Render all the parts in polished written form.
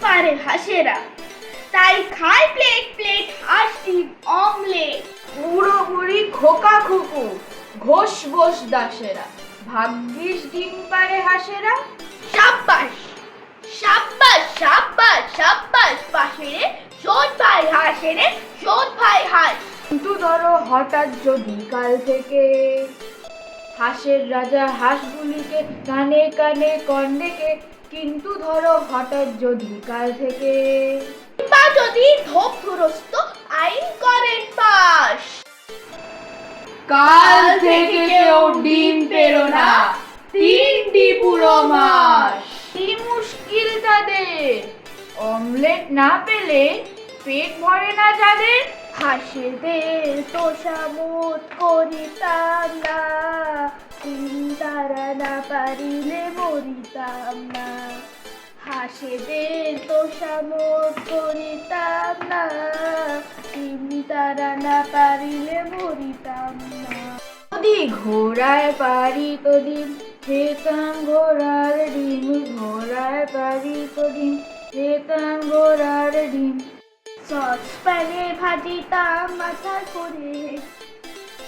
পারে হাঁসেরা, তাই খায় প্লেট প্লেট হাঁস ডিম অমলেট। বুড়ো বুড়ি খোকা খুকু ঘোষ বোস দাসেরা, ভাগ্যিস ডিম পারে হাঁসেরা। সাব্বাস সাব্বাস সাব্বাস সাব্বাস পাশেরে শোধ ভাই হাঁসেরে, শোধ ভাই হাঁস। কিন্তু ধরো হঠাৎ যদি কাল থেকে হাঁসের রাজা হাঁসগুলিকে কানে কানে কন ডেকে, কিন্তু ধরো হঠাৎ যদি কাল থেকে বা যদি ধোপধুরস্ত আইন করেন পাশ, কাল থেকে কেউ ডিম পেরো না 3টি পুরো মাস। কি মুশকিল তাদের, অমলেট না পেলে পেট ভরে না যাদের। হাঁসেদের তোষামোদ করিতাম না, ডিম তারা না পারিলে মরিতাম না। হাঁসেদের তোষামোদ করিতাম না, ডিম তারা না পারিলে মরিতাম না। যদি ঘোড়ায় পারি তো ডিম খেতাম ঘোড়ার ডিম, ঘোড়ায় পারি তো ডিম খেতাম ঘোড়ার ডিম। সসপ্যানে ভাজিতাম মাথা করে,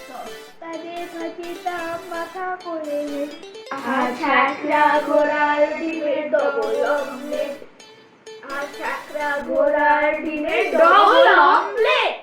সসপ্যানে ভাজিতাম মাথা করে। ছ্যাঁকড়া ঘোড়ার ডিমের ডবল অমলেট, ছ্যাঁকড়া ঘোড়ার ডিমের ডবল অমলেট।